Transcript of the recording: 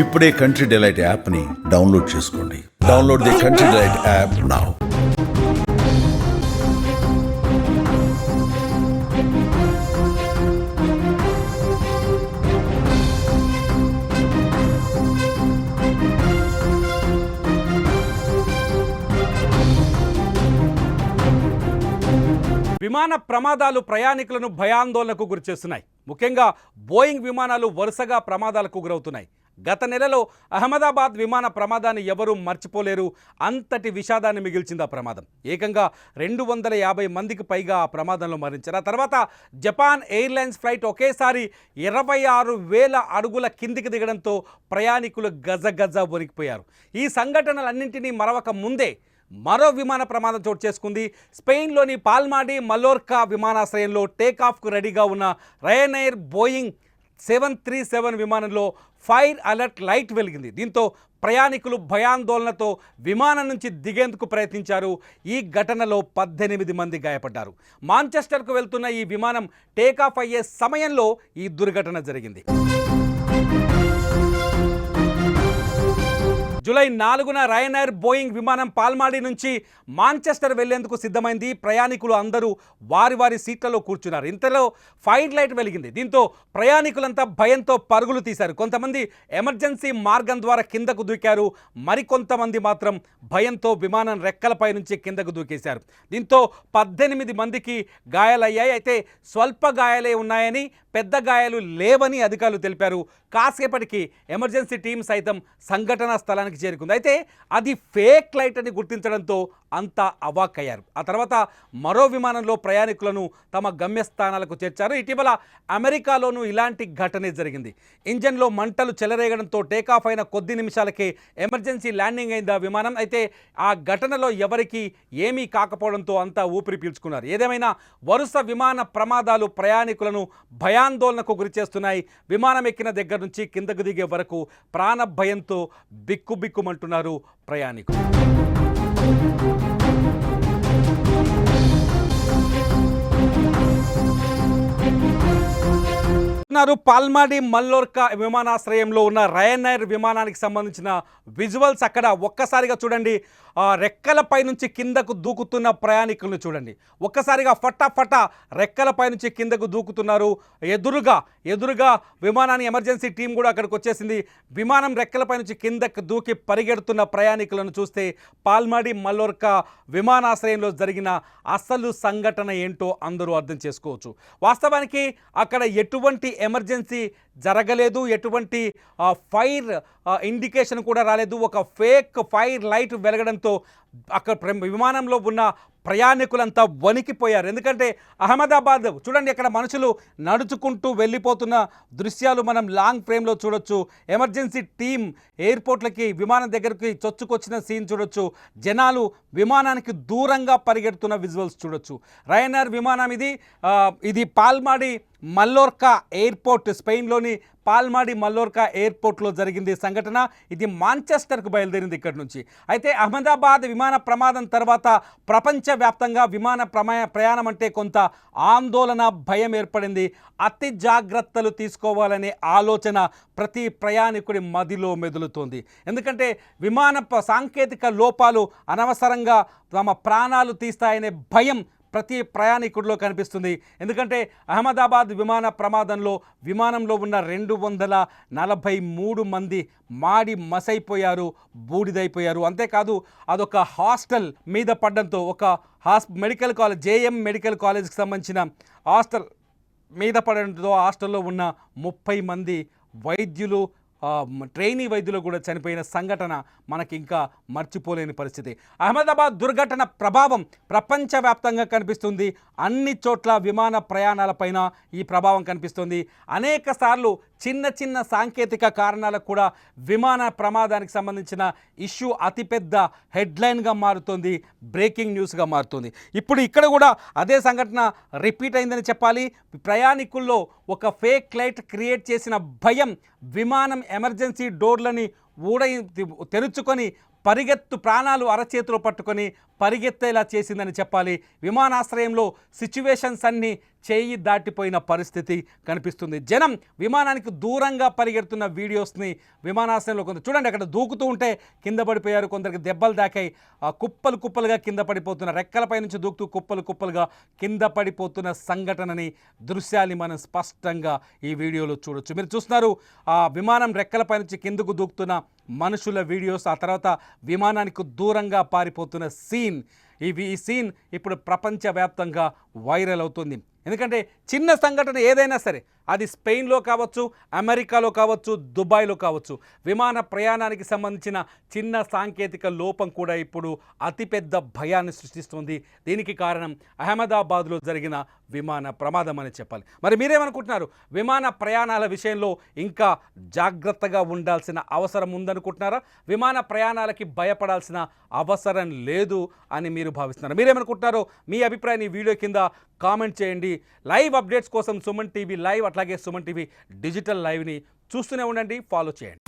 ఇప్పుడే country delight యాప్ని download చేసుకోండి. Download the country delight app now. విమాన ప్రమాదాలు ప్రయాణికులను భయాందోళనకు గురిచేస్తున్నాయి. ముఖ్యంగా బోయింగ్ విమానాలు వరుసగా ప్రమాదాలకు గురవుతున్నాయి. గత నెలలో అహ్మదాబాద్ విమాన ప్రమాదాన్ని ఎవరూ మర్చిపోలేరు. అంతటి విషాదాన్ని మిగిల్చింది ఆ ప్రమాదం. ఏకంగా 250 మందికి పైగా ఆ ప్రమాదంలో మరణించారు. ఆ తర్వాత జపాన్ ఎయిర్లైన్స్ ఫ్లైట్ ఒకేసారి 26,000 అడుగుల కిందికి దిగడంతో ప్రయాణికులు గజగజ వణికిపోయారు. ఈ సంఘటనలన్నింటినీ మరవక ముందే మరో విమాన ప్రమాదం చోటు చేసుకుంది. స్పెయిన్లోని పాల్మాడి మల్లోర్కా విమానాశ్రయంలో టేకాఫ్కు రెడీగా ఉన్న రయనైర్ బోయింగ్ 737 విమానంలో ఫైర్ అలర్ట్ లైట్ వెలిగింది. దీంతో ప్రయాణికులు భయాందోళనతో విమానం నుంచి దిగేందుకు ప్రయత్నించారు. ఈ ఘటనలో 18 మంది గాయపడ్డారు. మాంచెస్టర్కు వెళ్తున్న ఈ విమానం టేకాఫ్ అయ్యే సమయంలో ఈ దుర్ఘటన జరిగింది. జూలై 4న రయనైర్ బోయింగ్ విమానం పాల్మాడి నుంచి మాంచెస్టర్ వెళ్లేందుకు సిద్ధమైంది. ప్రయాణికులు అందరూ వారి వారి సీట్లలో కూర్చున్నారు. ఇంతలో ఫైర్ లైట్ వెలిగింది. దీంతో ప్రయాణికులంతా భయంతో పరుగులు తీశారు. కొంతమంది ఎమర్జెన్సీ మార్గం ద్వారా కిందకు దూకారు. మరికొంతమంది మాత్రం భయంతో విమానం రెక్కలపై నుంచి కిందకు దూకేశారు. దీంతో 18 మందికి గాయాలయ్యాయి. అయితే స్వల్ప గాయాలే ఉన్నాయని, పెద్ద గాయాలు లేవని అధికారులు తెలిపారు. కాసేపటికి ఎమర్జెన్సీ టీం సైతం సంఘటనా స్థలానికి చేరుకుంది. అయితే అది ఫేక్ లైట్ అని గుర్తించడంతో అంతా అవాక్కయ్యారు. ఆ తర్వాత మరో విమానంలో ప్రయాణికులను తమ గమ్యస్థానాలకు చేర్చారు. ఇటీవల అమెరికాలోనూ ఇలాంటి ఘటనే జరిగింది. ఇంజన్లో మంటలు చెలరేగడంతో టేకాఫ్ అయిన కొద్ది నిమిషాలకే ఎమర్జెన్సీ ల్యాండింగ్ అయింది ఆ విమానం. అయితే ఆ ఘటనలో ఎవరికీ ఏమీ కాకపోవడంతో అంతా ఊపిరి పీల్చుకున్నారు. ఏదేమైనా వరుస విమాన ప్రమాదాలు ప్రయాణికులను భయాందోళనకు గురిచేస్తున్నాయి. విమానం ఎక్కిన దగ్గర నుంచి కిందకు దిగే వరకు ప్రాణ భయంతో బిక్కుబిక్కుమంటున్నారు ప్రయాణికులు. పాల్మాడి మల్లోర్కా విమానాశ్రయంలో ఉన్న రయనైర్ విమానానికి సంబంధించిన విజువల్స్ అక్కడ ఒక్కసారిగా చూడండి. రెక్కలపై నుంచి కిందకు దూకుతున్న ప్రయాణికులను చూడండి. ఒక్కసారిగా ఫటాఫటా రెక్కలపై నుంచి కిందకు దూకుతున్నారు. ఎదురుగా విమానాన్ని ఎమర్జెన్సీ టీం కూడా అక్కడికి వచ్చేసింది. విమానం రెక్కలపై నుంచి కిందకు దూకి పరిగెడుతున్న ప్రయాణికులను చూస్తే పాల్మాడి మల్లోర్కా విమానాశ్రయంలో జరిగిన అసలు సంఘటన ఏంటో అందరూ అర్థం చేసుకోవచ్చు. వాస్తవానికి అక్కడ ఎటువంటి ఎమర్జెన్సీ జరగలేదు, ఎటువంటి ఫైర్ ఇండికేషన్ కూడా రాలేదు. ఒక ఫేక్ ఫైర్ లైట్ వెలగడంతో అక్కడ విమానంలో ఉన్న ప్రయాణికులంతా వణికిపోయారు. ఎందుకంటే అహ్మదాబాద్ చూడండి, అక్కడ మనుషులు నడుచుకుంటూ వెళ్ళిపోతున్న దృశ్యాలు మనం లాంగ్ ఫ్రేమ్లో చూడొచ్చు. ఎమర్జెన్సీ టీం ఎయిర్పోర్ట్లకి విమానం దగ్గరికి చొచ్చుకొచ్చిన సీన్ చూడొచ్చు. జనాలు విమానానికి దూరంగా పరిగెడుతున్న విజువల్స్ చూడొచ్చు. రయనైర్ విమానం ఇది పాల్మాడి మల్లోర్కా ఎయిర్పోర్ట్, స్పెయిన్లోని పాల్మాడి మల్లోర్కా ఎయిర్పోర్ట్లో జరిగింది సంఘటన. ఇది మాంచెస్టర్కు బయలుదేరింది ఇక్కడి నుంచి. అయితే అహ్మదాబాద్ విమాన ప్రమాదం తర్వాత ప్రపంచవ్యాప్తంగా విమాన ప్రయాణం అంటే కొంత ఆందోళన, భయం ఏర్పడింది. అతి జాగ్రత్తలు తీసుకోవాలనే ఆలోచన ప్రతి ప్రయాణికుడి మదిలో మెదులుతోంది. ఎందుకంటే విమాన సాంకేతిక లోపాలు అనవసరంగా తమ ప్రాణాలు తీస్తాయనే భయం ప్రతి ప్రయాణికుడిలో కనిపిస్తుంది. ఎందుకంటే అహ్మదాబాద్ విమాన ప్రమాదంలో విమానంలో ఉన్న 243 మంది మాడి మసైపోయారు, బూడిదైపోయారు. అంతేకాదు అదొక హాస్టల్ మీద పడడంతో ఒక మెడికల్ కాలేజ్, జేఎం మెడికల్ కాలేజ్కి సంబంధించిన హాస్టల్ మీద పడడంతో హాస్టల్లో ఉన్న 30 మంది వైద్యులు, ట్రైనీ వైద్యులు కూడా చనిపోయిన సంఘటన మనకి ఇంకా మర్చిపోలేని పరిస్థితి. అహ్మదాబాద్ దుర్ఘటన ప్రభావం ప్రపంచవ్యాప్తంగా కనిపిస్తుంది. అన్ని చోట్ల విమాన ప్రయాణాలపైన ఈ ప్రభావం కనిపిస్తుంది. అనేక సార్లు చిన్న సాంకేతిక కారణాలకు కూడా విమాన ప్రమాదానికి సంబంధించిన ఇష్యూ అతిపెద్ద హెడ్లైన్గా మారుతుంది, బ్రేకింగ్ న్యూస్గా మారుతుంది. ఇప్పుడు ఇక్కడ కూడా అదే సంఘటన రిపీట్ అయిందని చెప్పాలి. ప్రయాణికుల్లో ఒక ఫేక్ లైట్ క్రియేట్ చేసిన భయం విమానం ఎమర్జెన్సీ డోర్లని తెరుచుకొని ప్రాణాలు అరచేతిలో పట్టుకొని పరిగెత్తేలా చేసిందని చెప్పాలి. విమానాశ్రయంలో సిచ్యువేషన్స్ అన్నీ చేయి దాటిపోయిన పరిస్థితి కనిపిస్తుంది. జనం విమానానికి దూరంగా పరిగెడుతున్న వీడియోస్ని విమానాశ్రయంలో కొంత చూడండి, అక్కడ దూకుతూ ఉంటే కింద పడిపోయారు, కొందరికి దెబ్బలు దాకాయి, కుప్పలు కుప్పలుగా కింద పడిపోతున్న రెక్కలపై నుంచి దూకుతూ కుప్పలు కుప్పలుగా కింద పడిపోతున్న సంఘటనని దృశ్యాన్ని మనం స్పష్టంగా ఈ వీడియోలో చూడొచ్చు. మీరు చూస్తున్నారు ఆ విమానం రెక్కలపై నుంచి కిందకు దూకుతున్న మనుషుల వీడియోస్, ఆ తర్వాత విమానానికి దూరంగా పారిపోతున్న సీన్. ఈ సీన్ ఇప్పుడు ప్రపంచవ్యాప్తంగా వైరల్ అవుతుంది. ఎందుకంటే చిన్న సంఘటన ఏదైనా సరే, అది స్పెయిన్లో కావచ్చు, అమెరికాలో కావచ్చు, దుబాయ్లో కావచ్చు, విమాన ప్రయాణానికి సంబంధించిన చిన్న సాంకేతిక లోపం కూడా ఇప్పుడు అతిపెద్ద భయాన్ని సృష్టిస్తుంది. దీనికి కారణం అహ్మదాబాద్లో జరిగిన విమాన ప్రమాదం అని చెప్పాలి. మరి మీరేమనుకుంటున్నారు? విమాన ప్రయాణాల విషయంలో ఇంకా జాగ్రత్తగా ఉండాల్సిన అవసరం ఉందనుకుంటున్నారా? విమాన ప్రయాణాలకి భయపడాల్సిన అవసరం లేదు అని మీరు భావిస్తున్నారు? మీరేమనుకుంటున్నారో మీ అభిప్రాయాన్ని వీడియో కింద కామెంట్ చేయండి. లైవ్ అప్డేట్స్ కోసం సుమన్ టీవీ లైవ్, అట్లాగే సుమన్ టీవీ డిజిటల్ లైవ్ని చూస్తూనే ఉండండి, ఫాలో చేయండి.